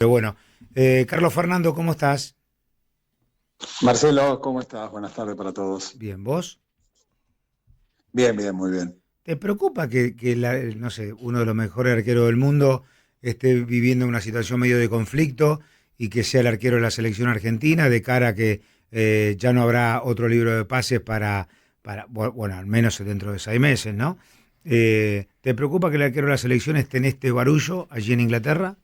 Pero bueno, Carlos Fernando, ¿cómo estás? Marcelo, ¿cómo estás? Buenas tardes para todos. Bien, ¿vos? Bien, bien, muy bien. ¿Te preocupa no sé, uno de los mejores arqueros del mundo esté viviendo una situación medio de conflicto y que sea el arquero de la selección argentina de cara a que ya no habrá otro libro de pases bueno, al menos dentro de 6 meses, ¿no? ¿Te preocupa que el arquero de la selección esté en este barullo allí en Inglaterra?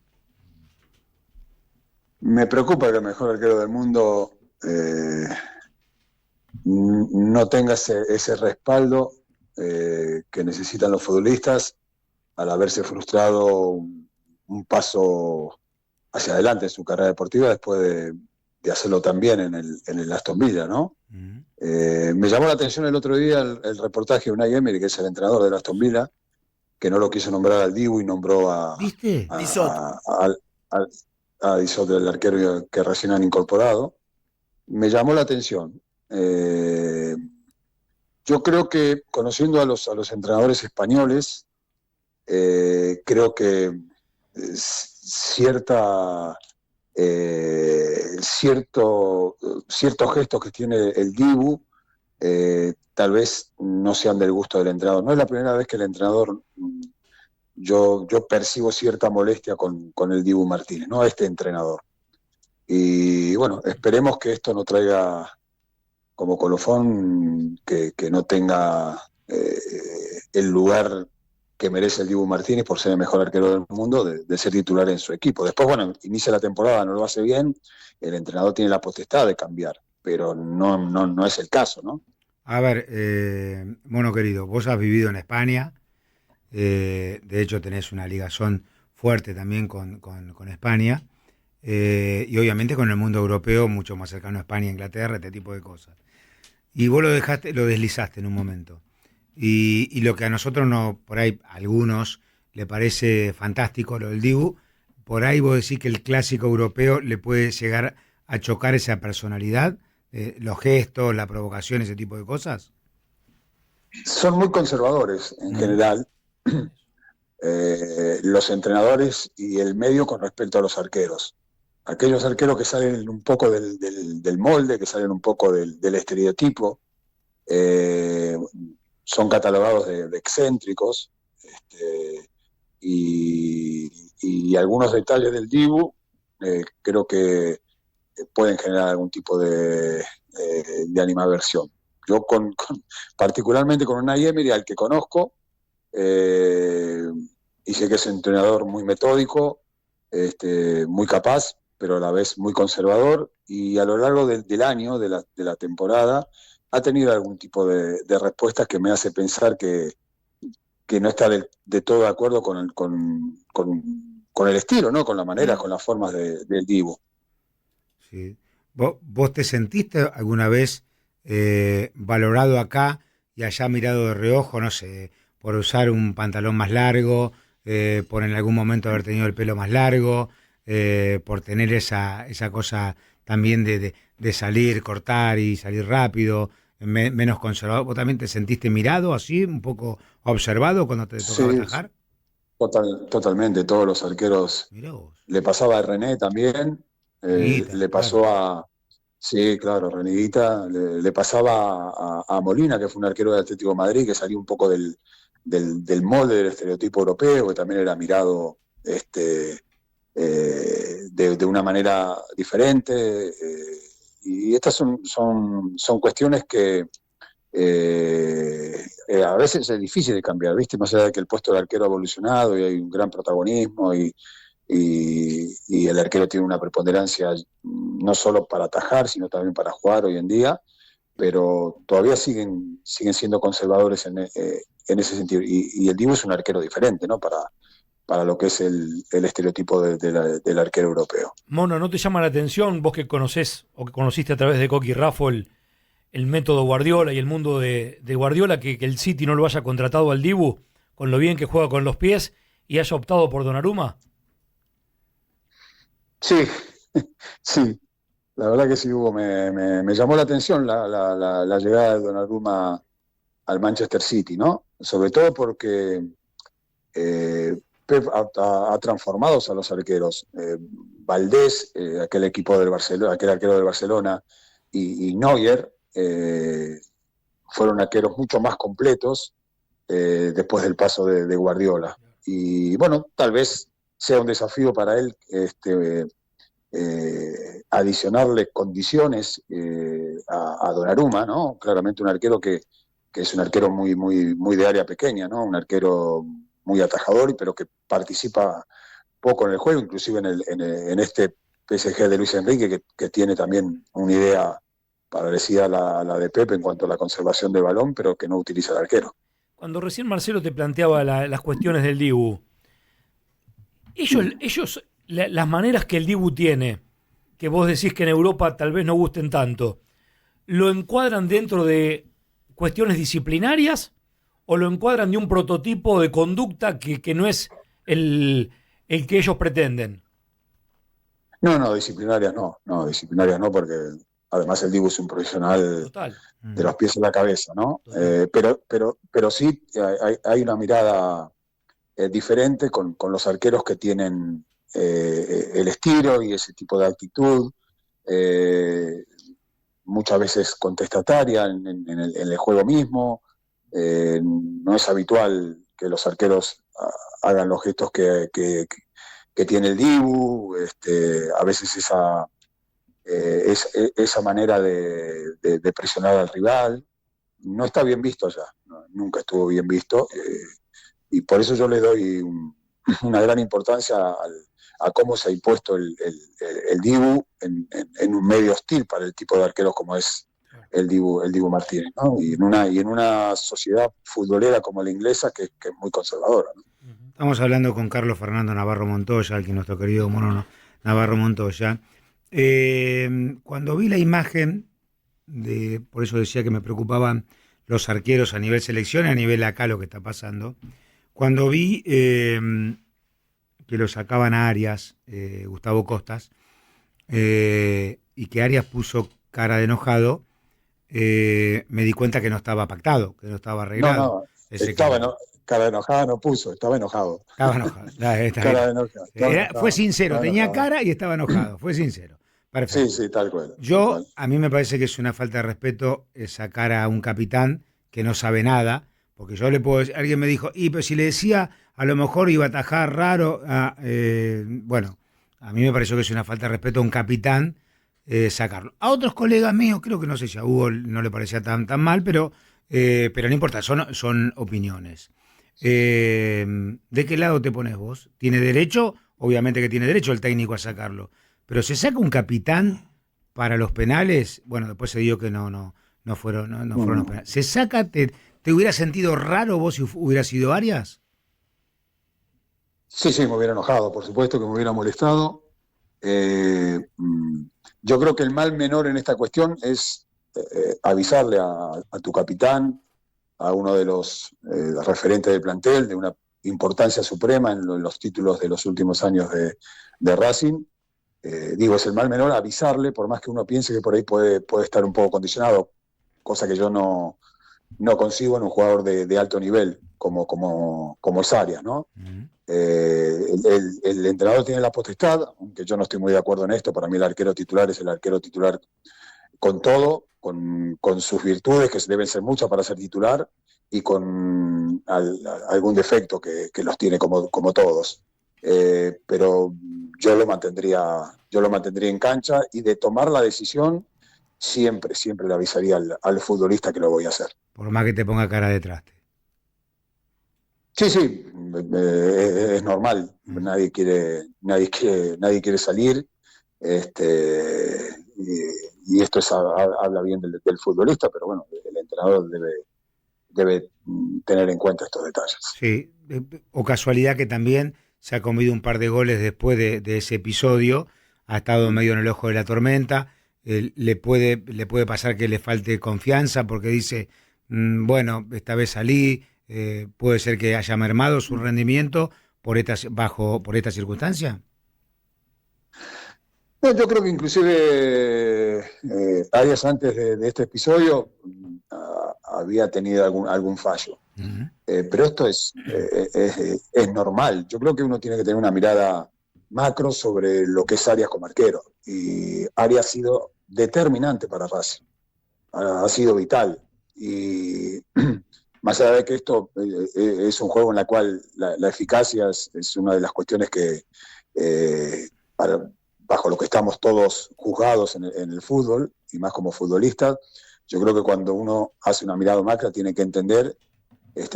Me preocupa que el mejor arquero del mundo no tenga ese respaldo que necesitan los futbolistas al haberse frustrado un paso hacia adelante en su carrera deportiva después de hacerlo tan bien en el Aston Villa, ¿no? Mm. Me llamó la atención el otro día el reportaje de Unai Emery, que es el entrenador del Aston Villa, que no lo quiso nombrar al Dibu y nombró ¿Viste? Disot. al, al, a Disot, el arquero que recién han incorporado. Me llamó la atención. Yo creo que, conociendo a los entrenadores españoles, creo que cierta, ciertos gestos que tiene el Dibu tal vez no sean del gusto del entrenador. No es la primera vez que el entrenador yo percibo cierta molestia con el Dibu Martínez, ¿no? Este entrenador. Y bueno, esperemos que esto no traiga como colofón que no tenga el lugar que merece el Dibu Martínez por ser el mejor arquero del mundo, de ser titular en su equipo. Después, bueno, inicia la temporada, no lo hace bien, el entrenador tiene la potestad de cambiar, pero no es el caso, ¿no? A ver, bueno, querido, vos has vivido en España. De hecho, tenés una ligazón fuerte también con España. Y obviamente con el mundo europeo, mucho más cercano a España, Inglaterra, este tipo de cosas. Y vos lo dejaste, lo deslizaste en un momento. Y lo que a nosotros no, por ahí, a algunos le parece fantástico lo del Dibu, por ahí vos decís que el clásico europeo le puede llegar a chocar esa personalidad, los gestos, la provocación, ese tipo de cosas. Son muy conservadores en Mm. general, los entrenadores y el medio con respecto a los arqueros. Aquellos arqueros que salen un poco del molde, que salen un poco del estereotipo, eh, son catalogados de excéntricos, y, y algunos detalles del Dibu creo que pueden generar algún tipo de animadversión. Yo particularmente con Unai Emery, al que conozco, eh, y sé que es un entrenador muy metódico, muy capaz, pero a la vez muy conservador, y a lo largo del año, de la temporada, ha tenido algún tipo de respuestas que me hace pensar que no está de todo de acuerdo con el estilo, ¿no? Con la manera, con las formas del Divo. Sí. ¿Vos te sentiste alguna vez valorado acá y allá mirado de reojo, no sé, por usar un pantalón más largo, por en algún momento haber tenido el pelo más largo, por tener esa cosa también de salir, cortar y salir rápido, menos conservador? ¿Vos también te sentiste mirado así, un poco observado cuando te tocaba Sí, atajar? totalmente. Todos los arqueros Mirá vos. le pasaba a René también, Reneguita, le claro. pasó sí, claro, Reneguita, le pasaba a Molina, que fue un arquero del Atlético de Madrid, que salió un poco del molde del estereotipo europeo, que también era mirado de una manera diferente. Y estas son cuestiones que a veces es difícil de cambiar, ¿viste? Más allá de que el puesto del arquero ha evolucionado y hay un gran protagonismo y el arquero tiene una preponderancia no solo para atajar, sino también para jugar hoy en día, pero todavía siguen siendo conservadores en ese sentido. Y el Dibu es un arquero diferente, ¿no? Para lo que es el estereotipo del arquero europeo. Mono, ¿no te llama la atención, vos que conocés o que conociste a través de Coqui Raffo el método Guardiola y el mundo de Guardiola, que el City no lo haya contratado al Dibu con lo bien que juega con los pies y haya optado por Donnarumma? Sí, sí, la verdad que sí, Hugo, me llamó la atención la llegada de Donnarumma al Manchester City, ¿no? Sobre todo porque Pep ha transformado a los arqueros. Valdés, aquel equipo del Barcelona, aquel arquero del Barcelona, y Neuer fueron arqueros mucho más completos después del paso de Guardiola. Y bueno, tal vez sea un desafío para él adicionarle condiciones a Donnarumma, ¿no? Claramente un arquero que es un arquero muy de área pequeña, ¿no? Un arquero muy atajador, pero que participa poco en el juego, inclusive en este PSG de Luis Enrique, que tiene también una idea parecida a la de Pepe en cuanto a la conservación del balón, pero que no utiliza el arquero. Cuando recién Marcelo te planteaba las cuestiones del Dibu, las maneras que el Dibu tiene, que vos decís que en Europa tal vez no gusten tanto, ¿lo encuadran dentro de cuestiones disciplinarias o lo encuadran de un prototipo de conducta que no es el que ellos pretenden? No, disciplinarias no, porque además el Dibu es un profesional Total. de los pies a la cabeza, ¿no? Total. Pero sí hay una mirada diferente con los arqueros que tienen el estilo y ese tipo de actitud, muchas veces contestataria en el juego mismo. No es habitual que los arqueros hagan los gestos que tiene el Dibu, a veces esa manera de presionar al rival no está bien visto allá, nunca estuvo bien visto, y por eso yo le doy una gran importancia a cómo se ha impuesto el Dibu en un medio hostil para el tipo de arqueros como es el Dibu Martínez, ¿no? Y en una sociedad futbolera como la inglesa que es muy conservadora, ¿no? Estamos hablando con Carlos Fernando Navarro Montoya, aquí nuestro querido mono Navarro Montoya. Cuando vi la imagen, por eso decía que me preocupaban los arqueros a nivel selección y a nivel acá lo que está pasando, cuando vi que lo sacaban a Arias, Gustavo Costas, y que Arias puso cara de enojado, me di cuenta que no estaba pactado, que no estaba arreglado. Cara de enojada no puso, estaba enojado. Estaba enojado. Cara de enojada. Fue sincero, tenía cara y estaba enojado, fue sincero. Perfecto. Sí, tal cual. A mí me parece que es una falta de respeto sacar a un capitán que no sabe nada, porque yo le puedo decir, alguien me dijo, pero si le decía, a lo mejor iba a atajar raro. Bueno, a mí me pareció que es una falta de respeto a un capitán sacarlo. A otros colegas míos, creo que no sé si a Hugo no le parecía tan mal, pero no importa, son opiniones. ¿De qué lado te pones vos? ¿Tiene derecho? Obviamente que tiene derecho el técnico a sacarlo. Pero se saca un capitán para los penales. Bueno, después se dio que no fueron los penales. ¿Se saca? ¿Te hubiera sentido raro vos si hubiera sido Arias? Sí, me hubiera enojado, por supuesto que me hubiera molestado. Yo creo que el mal menor en esta cuestión es avisarle a tu capitán, a uno de los referentes del plantel, de una importancia suprema en los títulos de los últimos años de Racing. Es el mal menor avisarle, por más que uno piense que por ahí puede estar un poco condicionado, cosa que yo no consigo en un jugador de alto nivel como es Arias, ¿no? Uh-huh. El entrenador tiene la potestad, aunque yo no estoy muy de acuerdo en esto. Para mí el arquero titular es el arquero titular con todo, con sus virtudes, que deben ser muchas para ser titular, y con algún defecto que los tiene como todos. Pero yo lo mantendría en cancha, y de tomar la decisión siempre le avisaría al futbolista que lo voy a hacer. Por más que te ponga cara de traste. Sí, es normal. Nadie quiere salir. Y esto habla bien del futbolista, pero bueno, el entrenador debe tener en cuenta estos detalles. Sí, o casualidad que también se ha comido un par de goles después de ese episodio, ha estado medio en el ojo de la tormenta, le puede pasar que le falte confianza porque dice, bueno, esta vez salí, puede ser que haya mermado su rendimiento por esta circunstancia. No, yo creo que inclusive Arias antes de este episodio había tenido algún fallo. Ujú. Pero esto es normal. Yo creo que uno tiene que tener una mirada macro sobre lo que es Arias como arquero. Y Arias ha sido determinante para Racing, ha sido vital. Y más allá de que esto es un juego en el cual la eficacia es una de las cuestiones que, eh, para, bajo lo que estamos todos juzgados en el fútbol, y más como futbolistas, yo creo que cuando uno hace una mirada macro tiene que entender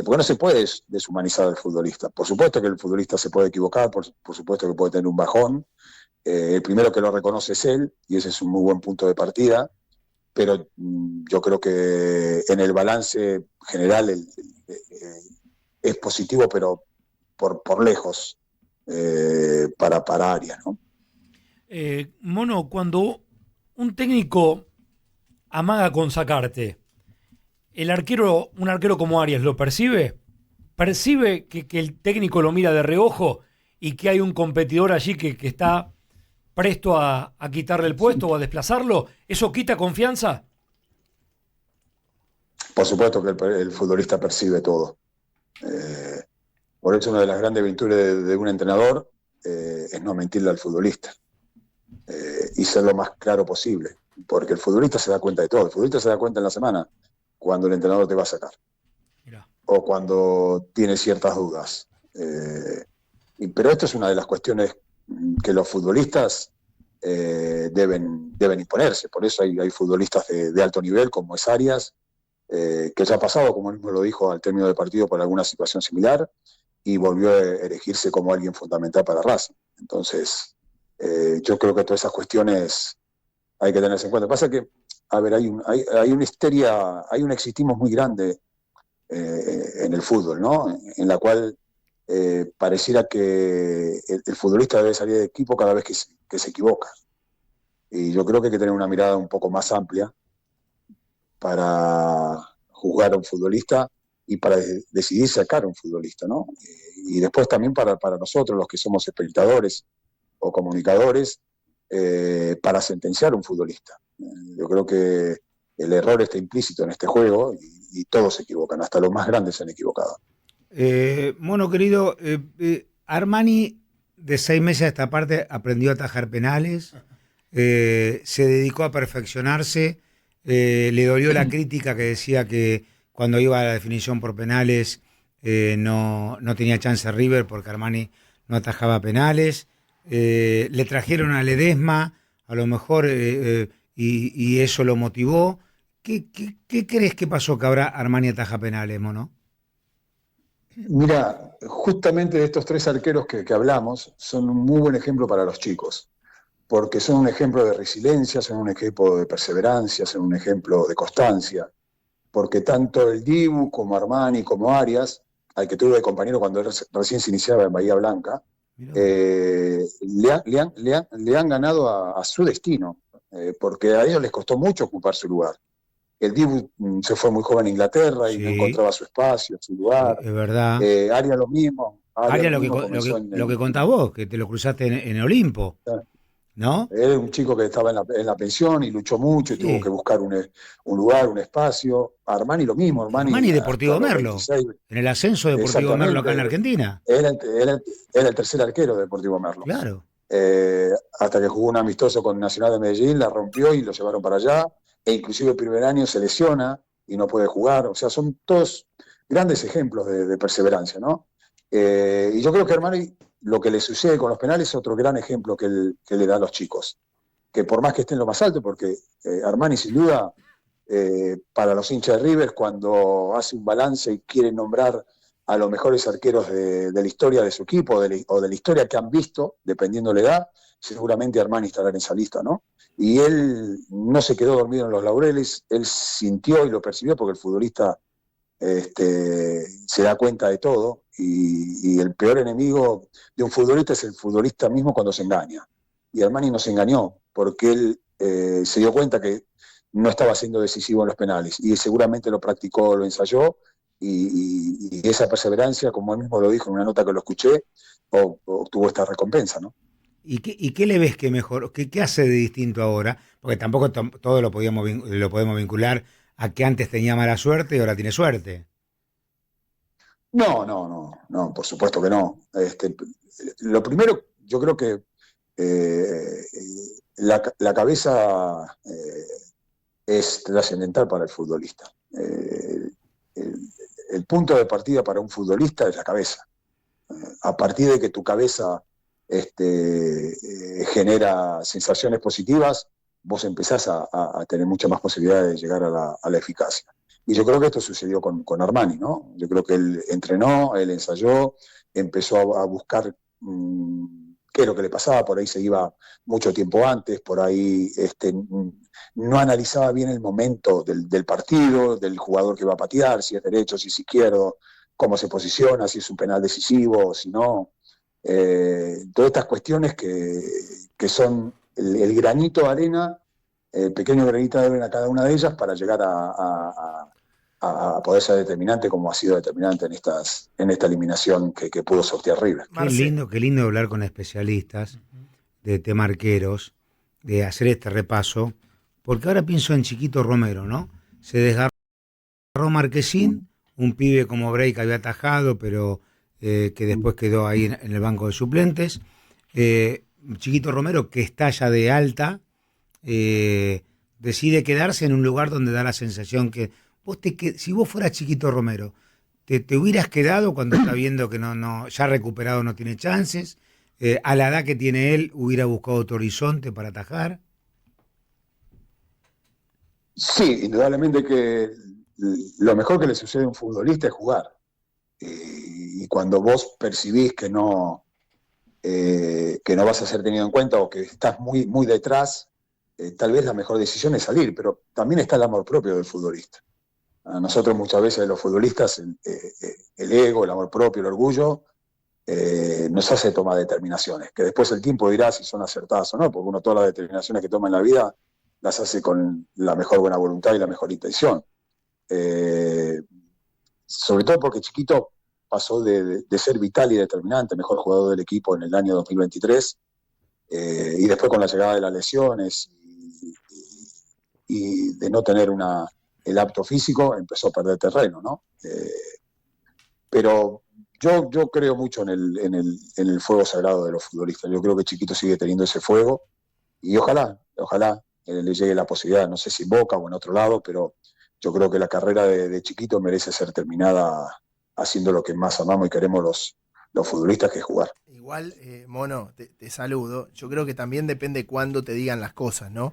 porque no se puede deshumanizar al futbolista. Por supuesto que el futbolista se puede equivocar, por supuesto que puede tener un bajón. El primero que lo reconoce es él, y ese es un muy buen punto de partida. Pero yo creo que en el balance general es positivo, pero por lejos para Arias, ¿no? Mono, cuando un técnico amaga con sacarte, un arquero como Arias lo percibe, percibe que el técnico lo mira de reojo y que hay un competidor allí que está presto a quitarle el puesto o a desplazarlo. ¿Eso quita confianza? Por supuesto que el futbolista percibe todo. Eh, por eso una de las grandes virtudes de un entrenador es no mentirle al futbolista y ser lo más claro posible, porque el futbolista se da cuenta de todo. El futbolista se da cuenta en la semana cuando el entrenador te va a sacar. Mirá. O cuando tiene ciertas dudas. Pero esto es una de las cuestiones que los futbolistas deben imponerse. Por eso hay futbolistas de alto nivel, como es Arias, que ya ha pasado, como él mismo lo dijo, al término del partido por alguna situación similar, y volvió a elegirse como alguien fundamental para Racing. Entonces, yo creo que todas esas cuestiones hay que tenerse en cuenta. Pasa que, a ver, hay una histeria, hay un exitismo muy grande en el fútbol, ¿no? En la cual pareciera que el futbolista debe salir de equipo cada vez que se equivoca. Y yo creo que hay que tener una mirada un poco más amplia para juzgar a un futbolista y para decidir sacar a un futbolista, ¿no? Y después también para nosotros, los que somos espectadores o comunicadores, para sentenciar a un futbolista. Yo creo que el error está implícito en este juego y todos se equivocan, hasta los más grandes se han equivocado. Mono querido, Armani de 6 meses a esta parte aprendió a atajar penales, se dedicó a perfeccionarse, le dolió la crítica que decía que cuando iba a la definición por penales no tenía chance River porque Armani no atajaba penales, le trajeron a Ledesma, a lo mejor, y eso lo motivó. ¿Qué crees que pasó que ahora Armani ataja penales, Mono? Mira, justamente de estos tres arqueros que hablamos, son un muy buen ejemplo para los chicos, porque son un ejemplo de resiliencia, son un ejemplo de perseverancia, son un ejemplo de constancia, porque tanto el Dibu como Armani como Arias, al que tuve de compañero cuando él recién se iniciaba en Bahía Blanca, le han ganado a su destino, porque a ellos les costó mucho ocupar su lugar. El Dibu se fue muy joven a Inglaterra y no Sí, encontraba su espacio, su lugar. es verdad. Arias lo mismo, Aria, comenzó lo que contás vos, que te lo cruzaste en Olimpo, ¿no? él era un chico que estaba en la pensión y luchó mucho y tuvo que Sí. buscar un lugar, un espacio. Armani lo mismo, Armani Armani hasta Deportivo los Merlo, 26, en el ascenso de Deportivo Merlo acá exactamente, en Argentina. era el tercer arquero de Deportivo Merlo. Claro. Hasta que jugó un amistoso con Nacional de Medellín, la rompió y lo llevaron para allá, e inclusive el primer año se lesiona y no puede jugar. O sea, son todos grandes ejemplos de perseverancia, ¿no? Y yo creo que Armani, lo que le sucede con los penales es otro gran ejemplo que le da a los chicos, que por más que esté en lo más alto, porque Armani sin duda, para los hinchas de River, cuando hace un balance y quiere nombrar a los mejores arqueros de la historia de su equipo o de la historia que han visto, dependiendo de la edad, seguramente Armani estará en esa lista, ¿no? Y él no se quedó dormido en los laureles, él sintió y lo percibió porque el futbolista se da cuenta de todo y el peor enemigo de un futbolista es el futbolista mismo cuando se engaña. Y Armani no se engañó porque él se dio cuenta que no estaba siendo decisivo en los penales y seguramente lo practicó, lo ensayó y esa perseverancia, como él mismo lo dijo en una nota que lo escuché, obtuvo esta recompensa, ¿no? ¿Y qué le ves que mejor? ¿Qué hace de distinto ahora? Porque tampoco todo lo podemos vincular a que antes tenía mala suerte y ahora tiene suerte. No, por supuesto que no. Lo primero, yo creo que eh, la cabeza es trascendental para el futbolista. El, el punto de partida para un futbolista es la cabeza. A partir de que tu cabeza genera sensaciones positivas, vos empezás a tener muchas más posibilidades de llegar a la eficacia. Y yo creo que esto sucedió con Armani, ¿no? Yo creo que él entrenó, él ensayó, empezó a buscar qué es lo que le pasaba, por ahí se iba mucho tiempo antes, por ahí no analizaba bien el momento del partido, del jugador que va a patear, si es derecho, si es izquierdo, cómo se posiciona, si es un penal decisivo, si no. Todas estas cuestiones que son el granito de arena, el pequeño granito de arena cada una de ellas para llegar a poder ser determinante como ha sido determinante en esta eliminación que pudo sortear River. Qué lindo hablar con especialistas de tema arqueros, de hacer este repaso, porque ahora pienso en Chiquito Romero, ¿no? Se desgarró Marquesín, un pibe como Bray que había atajado, pero que después quedó ahí en el banco de suplentes. Chiquito Romero, que está ya de alta, decide quedarse en un lugar donde da la sensación que si vos fueras Chiquito Romero, te hubieras quedado cuando está viendo que no ya recuperado no tiene chances. A la edad que tiene él, hubiera buscado otro horizonte para atajar. Sí, indudablemente que lo mejor que le sucede a un futbolista es jugar. Y cuando vos percibís que no vas a ser tenido en cuenta o que estás muy, muy detrás, tal vez la mejor decisión es salir, pero también está el amor propio del futbolista. A nosotros muchas veces los futbolistas el ego, el amor propio, el orgullo nos hace tomar determinaciones, que después el tiempo dirá si son acertadas o no, porque uno todas las determinaciones que toma en la vida las hace con la mejor buena voluntad y la mejor intención. Sobre todo porque Chiquito pasó de ser vital y determinante, mejor jugador del equipo en el año 2023, y después con la llegada de las lesiones y de no tener el apto físico, empezó a perder terreno, ¿no? Pero yo creo mucho en el fuego sagrado de los futbolistas. Yo creo que Chiquito sigue teniendo ese fuego y ojalá le llegue la posibilidad, no sé si en Boca o en otro lado, pero yo creo que la carrera de Chiquito merece ser terminada haciendo lo que más amamos y queremos los futbolistas, que es jugar. Igual, Mono, te saludo. Yo creo que también depende cuándo te digan las cosas, ¿no?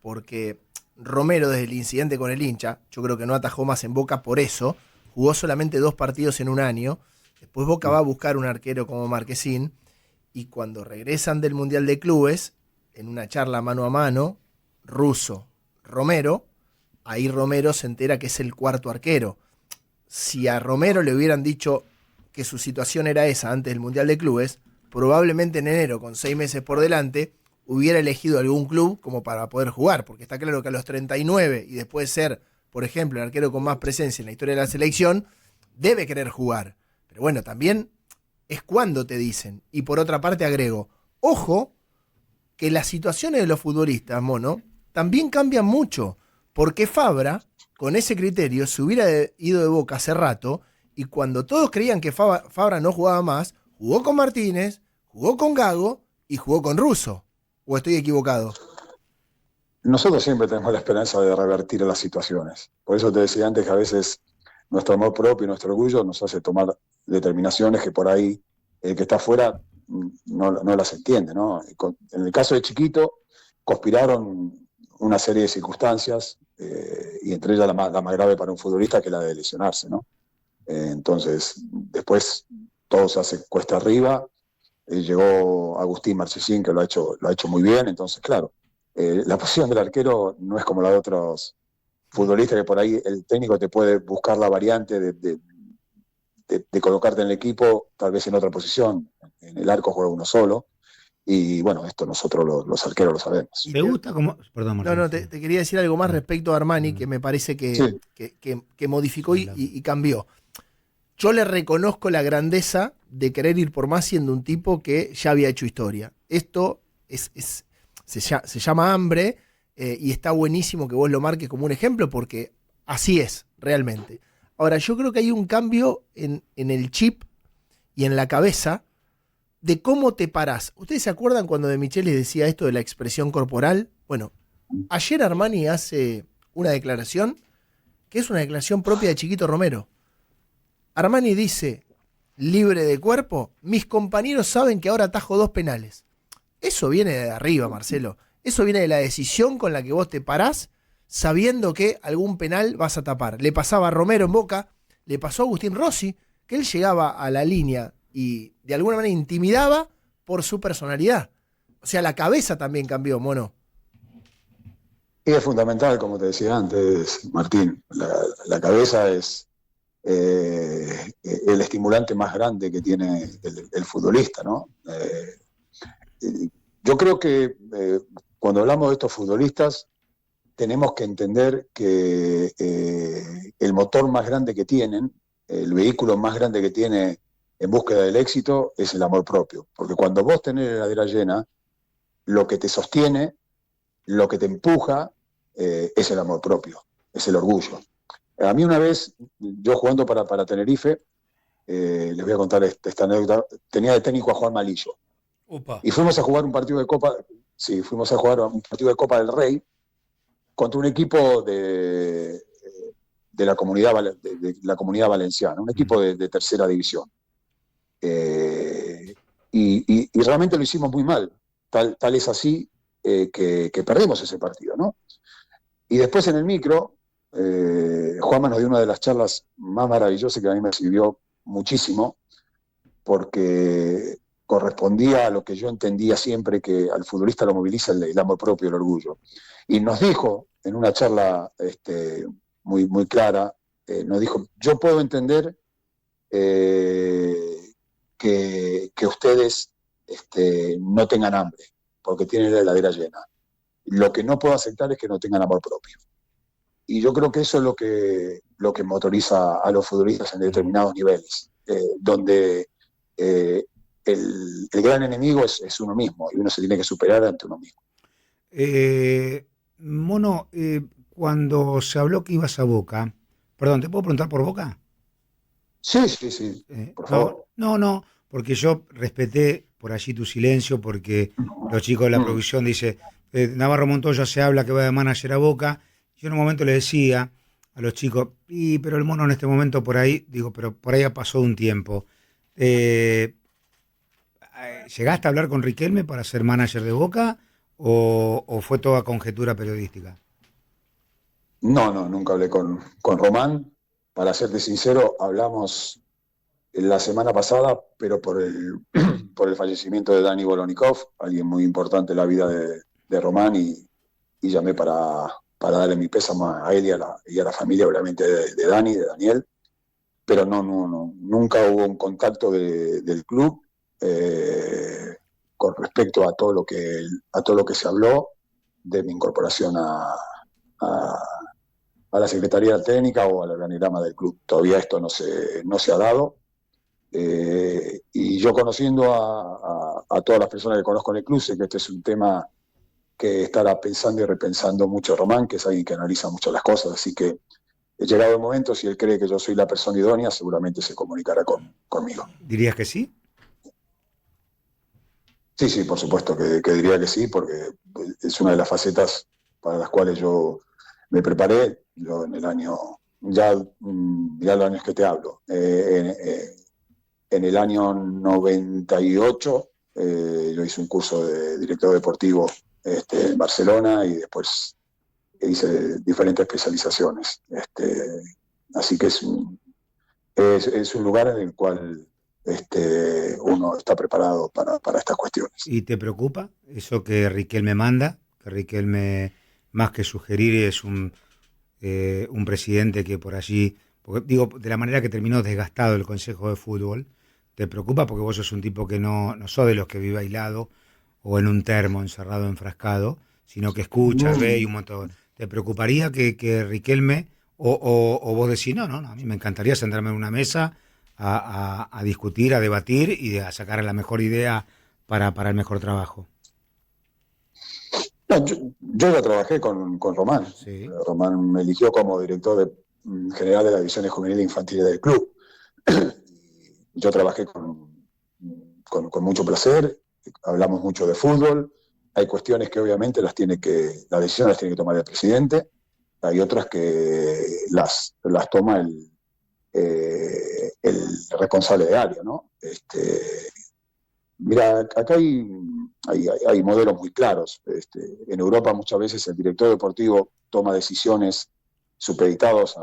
Porque Romero, desde el incidente con el hincha, yo creo que no atajó más en Boca por eso, jugó solamente 2 partidos en un año, después Boca va a buscar un arquero como Marquesín, y cuando regresan del Mundial de Clubes, en una charla mano a mano, Russo, Romero, ahí Romero se entera que es el cuarto arquero. Si a Romero le hubieran dicho que su situación era esa antes del Mundial de Clubes, probablemente en enero, con 6 meses por delante, hubiera elegido algún club como para poder jugar, porque está claro que a los 39 y después de ser, por ejemplo, el arquero con más presencia en la historia de la selección, debe querer jugar. Pero bueno, también es cuando te dicen. Y por otra parte agrego, ojo, que las situaciones de los futbolistas, Mono, también cambian mucho, porque Fabra, con ese criterio, se hubiera ido de Boca hace rato, y cuando todos creían que Fabra no jugaba más, jugó con Martínez, jugó con Gago y jugó con Russo. ¿O estoy equivocado? Nosotros siempre tenemos la esperanza de revertir las situaciones. Por eso te decía antes que a veces nuestro amor propio y nuestro orgullo nos hace tomar determinaciones que por ahí el que está afuera no las entiende, ¿no? En el caso de Chiquito, conspiraron una serie de circunstancias, y entre ellas la más grave para un futbolista, que es la de lesionarse, ¿no? Entonces, después todo se hace cuesta arriba. Llegó Agustín Marchesín, que lo ha hecho muy bien. Entonces, claro, la posición del arquero no es como la de otros futbolistas, que por ahí el técnico te puede buscar la variante de colocarte en el equipo, tal vez en otra posición. En el arco juega uno solo. Y bueno, esto nosotros los arqueros lo sabemos. ¿Te gusta cómo? Perdón, Martín. No, te quería decir algo más respecto a Armani, que me parece que, Sí. que modificó y cambió. Yo le reconozco la grandeza de querer ir por más siendo un tipo que ya había hecho historia. Esto se llama hambre, y está buenísimo que vos lo marques como un ejemplo, porque así es, realmente. Ahora, yo creo que hay un cambio en el chip y en la cabeza de cómo te parás. ¿Ustedes se acuerdan cuando De Michelis decía esto de la expresión corporal? Bueno, ayer Armani hace una declaración que es una declaración propia de Chiquito Romero. Armani dice, libre de cuerpo, mis compañeros saben que ahora atajo 2 penales. Eso viene de arriba, Marcelo. Eso viene de la decisión con la que vos te parás sabiendo que algún penal vas a tapar. Le pasaba a Romero en Boca, le pasó a Agustín Rossi, que él llegaba a la línea y de alguna manera intimidaba por su personalidad. O sea, la cabeza también cambió, Mono. Y es fundamental, como te decía antes, Martín. La cabeza es el estimulante más grande que tiene el futbolista, ¿no? Yo creo que cuando hablamos de estos futbolistas, tenemos que entender que el motor más grande que tienen, el vehículo más grande que tiene en búsqueda del éxito es el amor propio. Porque cuando vos tenés la heladera llena, lo que te sostiene, lo que te empuja, es el amor propio, es el orgullo. A mí una vez, yo jugando para Tenerife, les voy a contar esta anécdota, tenía de técnico a Juan Malillo. Upa. Y fuimos a jugar un partido de Copa, fuimos a jugar un partido de Copa del Rey contra un equipo de la comunidad valenciana, un equipo de tercera división. Y realmente lo hicimos muy mal. Tal es así que perdimos ese partido, ¿no? Y después en el micro, Juanma nos dio una de las charlas más maravillosas que a mí me sirvió muchísimo, porque correspondía a lo que yo entendía siempre, que al futbolista lo moviliza el amor propio, el orgullo. Y nos dijo, en una charla muy, muy clara, nos dijo, yo puedo entender que ustedes no tengan hambre, porque tienen la heladera llena. Lo que no puedo aceptar es que no tengan amor propio. Y yo creo que eso es lo que motoriza a los futbolistas en determinados niveles, donde el gran enemigo es uno mismo, y uno se tiene que superar ante uno mismo. Mono, cuando se habló que ibas a Boca, perdón, ¿te puedo preguntar por Boca? Sí, por favor. No, porque yo respeté por allí tu silencio, porque los chicos de la producción dicen, Navarro Montoya se habla que va de manager a Boca. Yo en un momento le decía a los chicos, pero el Mono en este momento por ahí, digo, pero por ahí ha pasado un tiempo. ¿Llegaste a hablar con Riquelme para ser manager de Boca o fue toda conjetura periodística? No, nunca hablé con Román. Para serte sincero, hablamos la semana pasada, pero por el fallecimiento de Dani Bolonikov, alguien muy importante en la vida de Román, y llamé para darle mi pésame a él y a la familia, obviamente, de Dani, de Daniel, pero nunca hubo un contacto del club con respecto a todo lo que se habló de mi incorporación a la Secretaría Técnica o al organigrama del club. Todavía esto no se ha dado. Y yo, conociendo a todas las personas que conozco en el club, sé que este es un tema que estará pensando y repensando mucho Román, que es alguien que analiza mucho las cosas, así que llegado el momento, si él cree que yo soy la persona idónea, seguramente se comunicará conmigo. ¿Dirías que sí? Sí, por supuesto que diría que sí, porque es una de las facetas para las cuales yo me preparé. Yo en el año, ya los años que te hablo, en el año 98 yo hice un curso de director deportivo en Barcelona, y después hice diferentes especializaciones. Así que es un lugar en el cual uno está preparado para estas cuestiones. ¿Y te preocupa eso que Riquelme manda? Que Riquelme, más que sugerir, es un presidente que por allí, porque, digo, de la manera que terminó desgastado el Consejo de Fútbol, ¿te preocupa? Porque vos sos un tipo que no sos de los que vive aislado o en un termo encerrado, enfrascado, sino que escucha, ve y un montón. ¿Te preocuparía que Riquelme, o vos decís, no, a mí me encantaría sentarme en una mesa a discutir, a debatir y a sacar la mejor idea para el mejor trabajo? No, yo ya trabajé con Román. Sí. Román me eligió como director general de las divisiones juveniles e infantiles del club. Yo trabajé con mucho placer, hablamos mucho de fútbol, hay cuestiones que obviamente las decisiones las tiene que tomar el presidente, hay otras que las toma el responsable de área, ¿no? Mira, acá hay modelos muy claros. En Europa muchas veces el director deportivo toma decisiones supeditados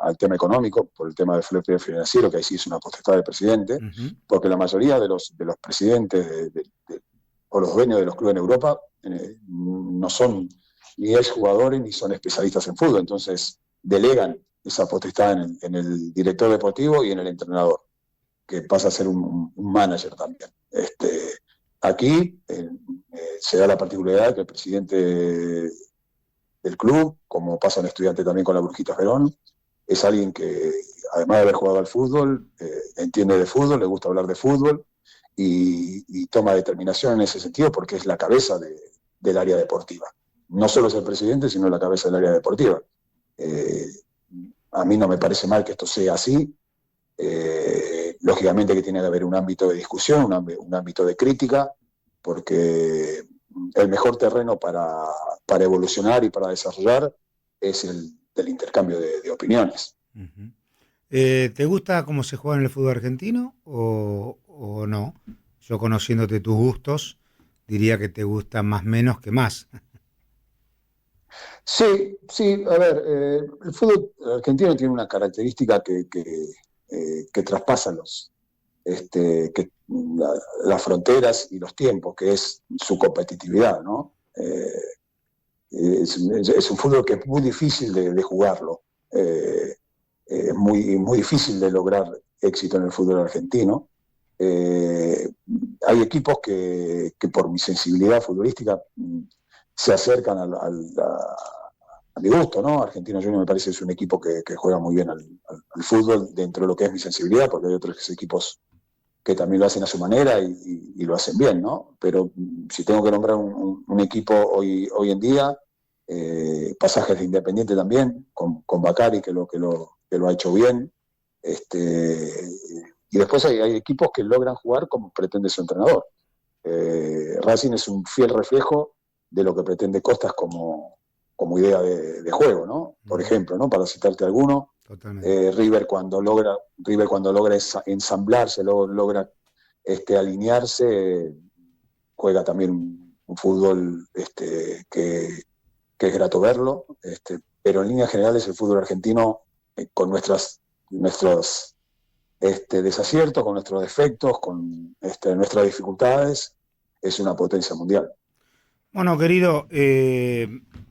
al tema económico, por el tema del fair financiero, que ahí sí es una potestad del presidente, porque la mayoría de los presidentes o los dueños de los clubes en Europa no son ni exjugadores ni son especialistas en fútbol, entonces delegan esa potestad en el director deportivo y en el entrenador, que pasa a ser un manager también. Aquí se da la particularidad que el presidente del club, como pasa en Estudiante también con la Brujita Verón, es alguien que, además de haber jugado al fútbol, entiende de fútbol, le gusta hablar de fútbol y toma determinación en ese sentido porque es la cabeza del área deportiva. No solo es el presidente, sino la cabeza del área deportiva. A mí no me parece mal que esto sea así. Lógicamente que tiene que haber un ámbito de discusión, un ámbito de crítica, porque el mejor terreno para evolucionar y para desarrollar es el del intercambio de opiniones. Uh-huh. ¿Te gusta cómo se juega en el fútbol argentino o no? Yo, conociéndote tus gustos, diría que te gusta más menos que más. Sí, a ver, el fútbol argentino tiene una característica que traspasa las fronteras y los tiempos, que es su competitividad, ¿no? Es un fútbol que es muy difícil de jugarlo, es muy difícil de lograr éxito en el fútbol argentino. Hay equipos que por mi sensibilidad futbolística se acercan a mi gusto, ¿no? Argentino Junior me parece que es un equipo que juega muy bien al fútbol dentro de lo que es mi sensibilidad, porque hay otros equipos que también lo hacen a su manera y lo hacen bien, ¿no? Pero si tengo que nombrar un equipo hoy en día, Pasajes de Independiente también, con Bacari, que lo ha hecho bien. Y después hay equipos que logran jugar como pretende su entrenador. Racing es un fiel reflejo de lo que pretende Costas como idea de juego, ¿no? Por ejemplo, ¿no? Para citarte alguno, River cuando logra ensamblarse, logra alinearse, juega también un fútbol que es grato verlo, pero en líneas generales el fútbol argentino, con nuestros desaciertos, con nuestros defectos, con nuestras dificultades, es una potencia mundial. Bueno, querido,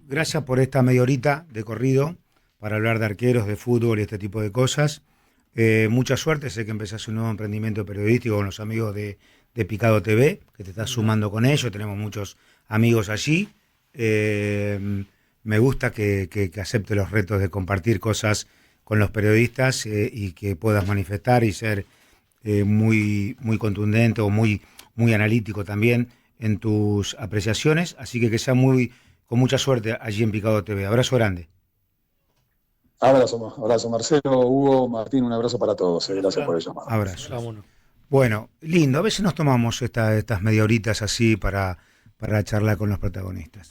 gracias por esta media horita de corrido para hablar de arqueros, de fútbol y este tipo de cosas. Mucha suerte, sé que empezás un nuevo emprendimiento periodístico con los amigos de Picado TV, que te estás sumando con ellos, tenemos muchos amigos allí. Me gusta que acepte los retos de compartir cosas con los periodistas y que puedas manifestar y ser muy contundente o muy analítico también en tus apreciaciones, así que sea con mucha suerte allí en Picado TV. Abrazo grande. Abrazo Marcelo, Hugo, Martín, un abrazo para todos. Gracias por el llamado. Abrazo. Bueno, lindo, a veces nos tomamos estas media horitas así para charlar con los protagonistas.